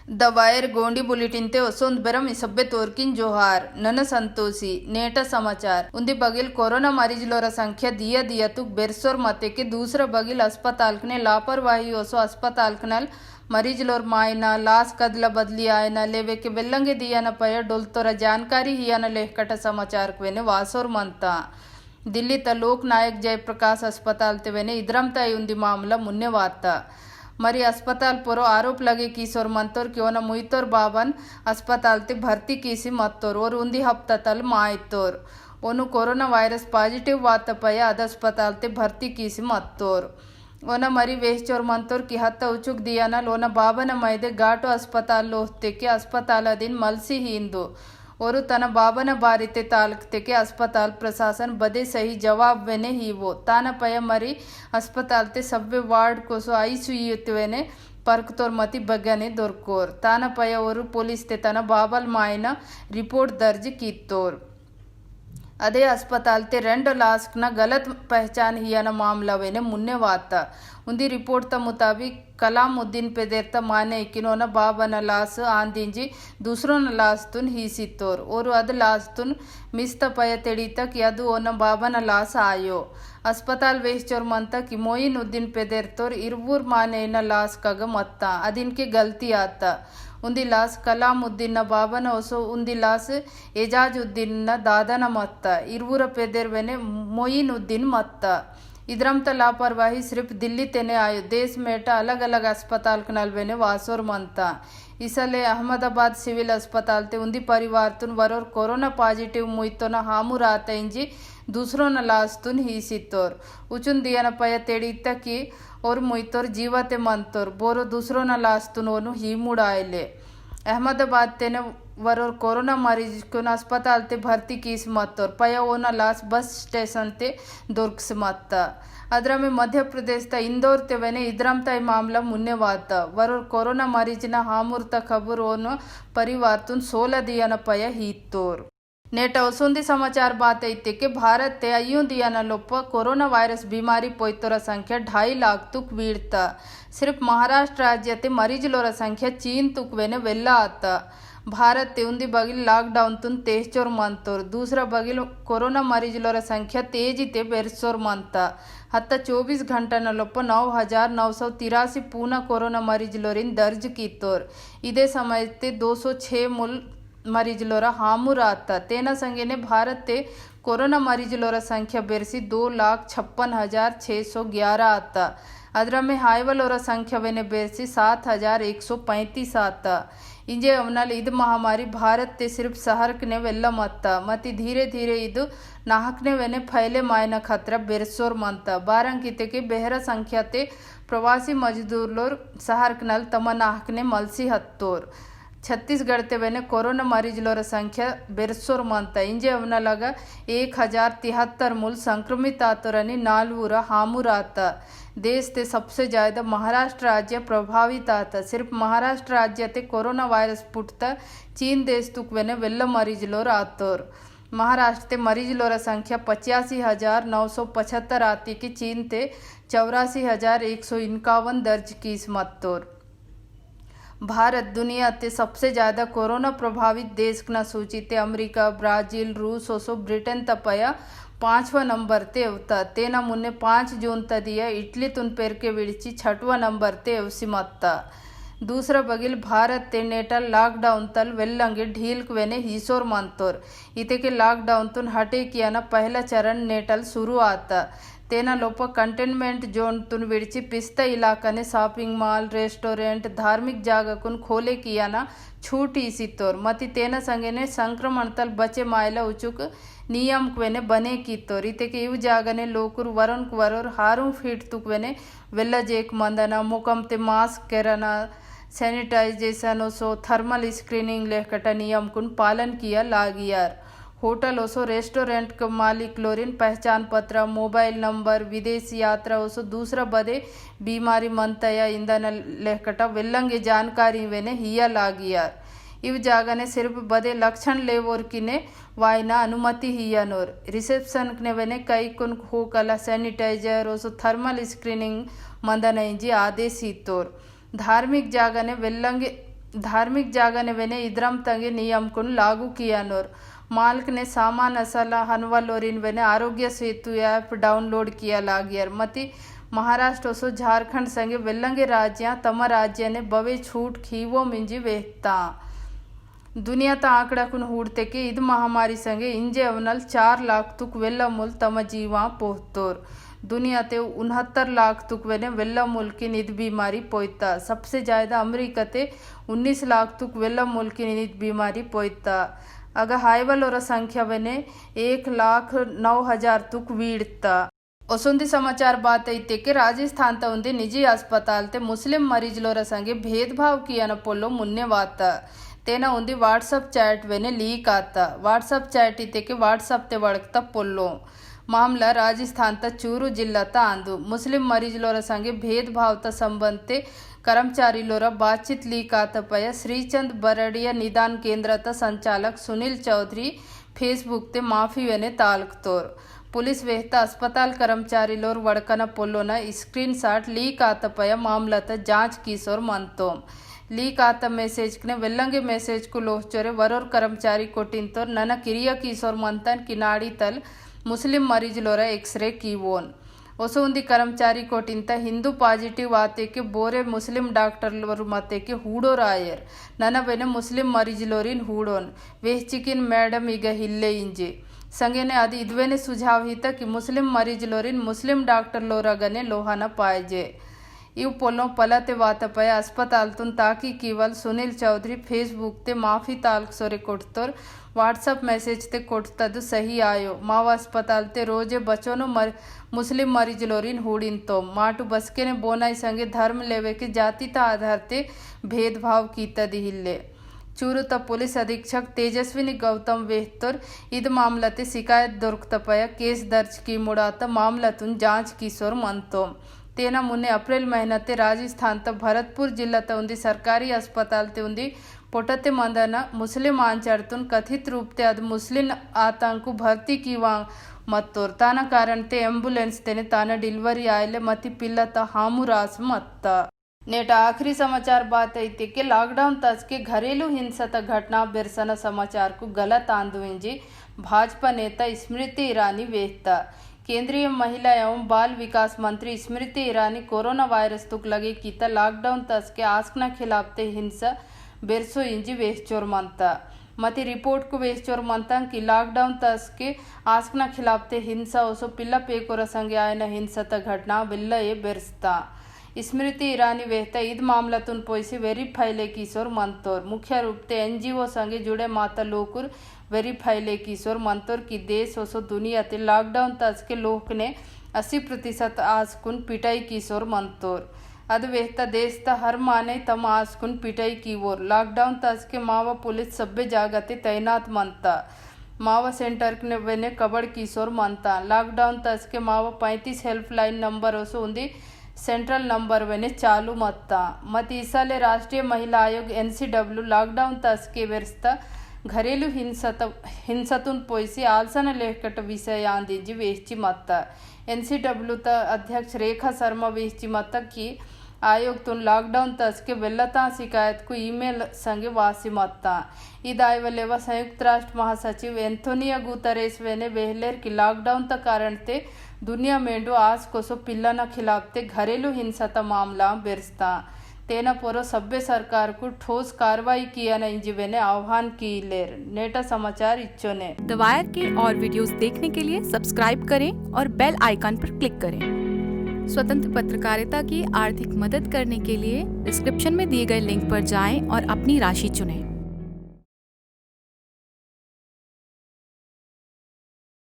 दवायर Gondi bulletin ते वसोंद बेरम इसब्बे तोर्किन जोहार none Santoshi net समाचार उन्दी बगिल कोरोना मरीजलोर संख्या दिया दिया तुक बेरसोर मते के दूसरा बगिल अस्पताल ने लापरवाही ओसो अस्पताल कनल मरीजलोर मायना लास कदला बदली आयना लेवे के बेल्लंगे दिया न पय डोलतोरा जानकारी हिया न लेखकट समाचार क्वेने वासोर मंता दिल्ली त लोक नायक जयप्रकाश अस्पताल ते वेने इद्रम तय उन्दी मामला मुन्ने वाता मरी अस्पताल पुरो आरोप लगे कीसोर मंतोर क्यों मुइतोर बाबन अस्पताल ते भर्ती कीसी मत्तोर और उन्दी हफ्ता तल मायतोर ओनु कोरोना वायरस पॉजिटिव वात पय अद अस्पताल ते भर्ती कीसी मत्तोर ओना मरी वेश्चोर मंतोर की हत्ता उचुक दिया न लोना बाबन मैदे घाटो अस्पताल लोहते के अस्पताल दिन मलसी हिंदू और तन बाबन बारिते तालकते के अस्पताल प्रशासन बदे सही जवाब वेने ही वो तान पय मरी अस्पताल ते सब्वे वार्ड कोसो आईसीयूने पर्कतोर मति बग्गने दोर्कोर तान पय और पुलिस ते तन बाबल मायना रिपोर्ट दर्ज कीतोर अदे अस्पताल ते रेंड लास्क न गलत पहचान हिया न मामला वेने मुन्ने वाता उन्दी रिपोर्ट त मुताबिक कलामुद्दीन पे देरता माने किनो न बाबन लास आंदिंजी दूसरों न लास तुन ही सितोर और अद लास तुन मिस्त पय तेड़ी तक यदु ओन बाबन लास आयो अस्पताल वेश्चोर मंता कि मोइन उद्दीन पे देरतोर इरवूर माने न लास कग मत्ता अदिन के गलती आता उन्दी लास कलामुद्दीन बाबन ओसो उन्दी लास एजाजुद्दीन दादन मत्ता इरवूर पेदेर वेने मोइन उद्दीन मत्ता इद्रम त लापरवाही सिर्फ दिल्ली तेने आयो देश मेटा अलग अलग अस्पताल कनल वेने वासोर मंता इसले अहमदाबाद सिविल अस्पताल ते उन्दी परिवार तुन वरोर कोरोना पॉजिटिव मुइतो न हामु रात इंजी दूसरों न लास तुन ही सितोर उचुन दिया न पय तेड़ी तकी और मुइतोर जीवते मंतोर बोरो दूसरों न लास तुन ओनु ही मुड़ायले अहमदाबाद तेने वरोर कोरोना मरीज को अस्पताल ते भर्ती कीस मत्तोर पय ओना लास बस स्टेशन ते दुर्ग्स मत्ता अद्र में मध्य प्रदेश त इंदौर ते वेने इद्रम तय मामला मुन्ने वाता वरोर कोरोना मरीज न हामुर त खबर ओनो परिवार तुन 16 दिया न पय हीतोर नेट वसुंदी समाचार बात ऐते के भारत ते अयूं दिया न लोप कोरोना वायरस बीमारी पोइतोरा संख्या 2.5 लाख तुक वीड़ता सिर्फ महाराष्ट्र राज्य ते मरीज लोरा संख्या चीन तुक वेने वेल्ला आता भारत ते उन्दी बगिल लॉकडाउन तुन तेजचोर मंतोर दूसरा बगिल कोरोना मरीज लोरा संख्या तेजी ते बेरसोर मंता हत्ता 24 घंटा न लोप 9,983 पूना कोरोना मरीज लोरिन दर्ज कीतोर इदे समय ते 206 मुल मरीज लोरा हामुर आता तेना संगेने भारत ते कोरोना मरीज लोरा संख्या बेरसी 2,56,611 आता अद्र में हाइवलोरा संख्या वेने बेरसी 7,135 आता इंजे अवनल इद महामारी भारत ते सिर्फ सहरकने वेल्ला मत्ता मति धीरे धीरे इदु नाहकने वेने फैले मायना खतरा बेरसोर मंता बारंकिते के बेहरा संख्या ते प्रवासी मजदूर लोर सहरकनल तम नाहकने मलसी हत्तोर छत्तीसगढ़ ते वेने कोरोना मरीज लोर संख्या बेरसोर मंता इंजे अवना लगा 1,073 मूल संक्रमित आतोरनी 4 हामुर आता देश ते सबसे ज़्यादा महाराष्ट्र राज्य प्रभावित आता सिर्फ महाराष्ट्र राज्य ते कोरोना वायरस पुटता चीन देश तुक वेने वेल्ला मरीज लोर आतोर महाराष्ट्र ते मरीज लोर संख्या 85,975 आती की चीन ते 84,151 दर्ज कीस मत्तोर भारत दुनिया ते सबसे ज़्यादा कोरोना प्रभावित देश न सूची ते अमेरिका ब्राज़ील रूस ओसो ब्रिटेन तपया 5वां नंबर ते अवता तेना मुन्ने 5 जून तदिया इटली तुन पेर के विड़ची 6वां नंबर ते अवसी मत्ता दूसरा बगिल भारत ते नेटल लॉकडाउन तल वेल्लंगे ढील वेने हीसोर मंतोर इते के लॉकडाउन तुन हटे किया न पहला चरण नेटल शुरू आता तेना लोप कंटेनमेंट जोन तुन विड़ची पिस्ता इलाका ने शॉपिंग मॉल रेस्टोरेंट धार्मिक जागा कुन खोले किया ना छूट इसितोर मति तेना संगेने संक्रमण तल बचे मायला उचुक नियम क्वेने बने कीतोर इते के इव जागने लोकुर वरुण वरोर हारू फीट तुक वेने वेल्ला जेक मंदना मुकम ते मास्क केरना सैनिटाइजेशन ओसो थर्मल स्क्रीनिंग लेखकटा नियम कुन पालन किया लागियार होटल ओसो रेस्टोरेंट के मालिक लोरिन पहचान पत्र मोबाइल नंबर विदेश यात्रा ओसो दूसरा बदे बीमारी मंतया इंदन लेखकटा वेल्लंगे जानकारी वेने हिया लागियार इव जागने सिर्फ बदे लक्षण लेवोर किने वायना अनुमति हियानोर रिसेप्शन ने वेने कई कुन होकला सैनिटाइजर ओसो थर्मल स्क्रीनिंग मंदन इंजी आदेश इतोर धार्मिक जागने वेल्लंगे धार्मिक जागने वेने इद्रम तंगे नियम कुन लागू किया नोर माल्क ने सामान असला हनवलोरिन वेने आरोग्य सेतु ऐप डाउनलोड किया लागियर मती महाराष्ट्र ओसो झारखंड संगे वेल्लंगे राज्य तम राज्य ने बवे छूट खीवो मिंजी वेहता दुनिया ता आंकड़ा कुन हूड़ते के इद महामारी संगे इंजे अवनल 4 लाख तुक वेल्ला मुल तम जीवा पोहतोर दुनिया ते 69 लाख तुक वेने वेल्ला मुल की निद बीमारी पोइता सबसे ज्यादा अमेरिका ते 19 लाख तुक वेल्ला मुल की निद बीमारी पोइता अगर हाइवल और संख्या वेने 1,09,000 तुक वीड़ता ओसुंदी समाचार बात ऐते के राजस्थान ता उंदी निजी अस्पताल ते मुस्लिम मरीज लोरा संगे भेदभाव किया न पोलो मुन्ने वाता तेना उंदी व्हाट्सअप चैट वेने लीक आता व्हाट्सअप चैट इते के व्हाट्सअप ते वड़कता पोलो मामला राजस्थान ता चूरू जिल्ला ता आंदू मुस्लिम मरीज लोरा संगे भेदभाव ता संबंध ते कर्मचारी लोरा बातचीत लीक आता पया श्रीचंद बरडिया निदान केंद्र ता संचालक सुनील चौधरी फेसबुक ते माफी वेने तालकतोर पुलिस वेहता अस्पताल कर्मचारी लोर वड़कना पोलोना स्क्रीन शॉट लीक आता पया मामला ता जांच कीसोर मंतोम लीक आता मेसेज ने वेल्लंगे मेसेज को लोहचोरे वरोर कर्मचारी कोटिंतोर नन किरिया कीसोर मंतन किनाड़ी तल मुस्लिम मरीज लोरा एक्सरे कीवोन ओसो उंदी कर्मचारी कोटिंत हिंदू पॉजिटिव आते के बोरे मुस्लिम डॉक्टर लोर मते के हूडो रायर नन वेने मुस्लिम मरीज लोरिन हूडोन वेह चिकिन मैडम इग हिल्ले इंजे संगेने आदि इद्वेने सुझाव हिता कि मुस्लिम मरीज लोरिन मुस्लिम डॉक्टर लोरगने लोहाना पायजे इव पोलो पलते वातपय अस्पताल तुन ताकि केवल सुनील चौधरी फेसबुक ते माफी ताल्क सोरे कोटतोर व्हाट्सअप मैसेज ते कोटतदु सही आयो माव अस्पताल ते रोजे बचोनो मुस्लिम मरीज लोरिन हूडिन तो माटू बसके ने बोनाई संगे धर्म लेवे के जाति ता आधार ते भेदभाव कीता दिहिले चूरू ता पुलिस अधीक्षक तेजस्विनी गौतम वेहतोर इद मामला ते शिकायत दొరుకుతపయ केस दर्ज की मुड़ाता मामला तुन जांच कीसोर मंतोम तेना मुन्ने अप्रैल महीना ते राजस्थान ता भरतपुर जिला ता उंदी सरकारी अस्पताल ते उंदी पोटते मंदना मुस्लिम आंचरतुन कथित रूप ते अद मुस्लिम आतंकु भर्ती कीवा मत्तोर ताना कारण ते एंबुलेंस तेने ताना डिलीवरी आयले मती पिल्ला ता हामुरास मत्ता नेट आखिरी समाचार बात ऐते के लॉकडाउन तस के घरेलू हिंसा घटना बिरसना समाचार को गलत आंदोलन भाजपा नेता स्मृति ईरानी वेहता केंद्रीय महिला एवं बाल विकास मंत्री स्मृति ईरानी कोरोना वायरस तुक लगे कीता लॉकडाउन तस के आस्कना खिलाफ ते हिंसा बेरसो इंजी वेहचोर मनता मती रिपोर्ट को वेहचोर मनता कि लॉकडाउन तस के आस्कना खिलाफ ते हिंसा ओसो पिल्ला पेकोर संगे आयन हिंसा घटना बिल्ला ये बेरसता स्मृति ईरानी वेहता ईद मामला तुन पोइसी वेरीफाइले कीसोर मंतोर मुख्य रूप ते एनजीओ संगे जुड़े माता लोकुर वेरीफाइले कीसोर मंतोर की देश ओसो दुनिया ते लॉकडाउन तस के लोक ने 80% आसकुन पिटाई कीसोर मंतोर अद वेहता देश ता हर माने तम आसकुन पिटाई कीवोर लॉकडाउन तस के मावा पुलिस सभ्य जागते तैनात मनता मावा सेंटर ने वेने कबड़ कीसोर मनता लॉकडाउन तस के मावा 35 हेल्पलाइन नंबर ओसो उंदी सेंट्रल नंबर वेने चालू मत्ता मत ईसाले राष्ट्रीय महिला आयोग NCW लॉकडाउन तस के व्यवस्था घरेलू हिंसतुन पोइसी आलसन लेखकट विषय आंदिंजी वेहची मत्ता NCW ता अध्यक्ष रेखा शर्मा वेहची मत्ता की आयोग तुन लॉकडाउन तस के वेल्लता शिकायत को ईमेल संगे वासी मत्ता इदायवलेवा संयुक्त राष्ट्र महासचिव एंथोनिया गुतरेस वेने वेहलेर की लॉकडाउन ता कारण ते दुनिया मेंडो आज कोसो पिल्लाना खिलाफ ते घरेलू हिंसा ता मामला बेरसता तेना पोरो सभ्य सरकार को ठोस कार्रवाई किया न इंजीवे ने आह्वान की लेर नेटा समाचार इच्छो ने द वायर के और वीडियोस देखने के लिए सब्सक्राइब करें और बेल आइकन पर क्लिक करें। स्वतंत्र पत्रकारिता की आर्थिक मदद करने के लिए डिस्क्रिप्शन में दिए गए लिंक पर जाएं और अपनी राशि चुनें।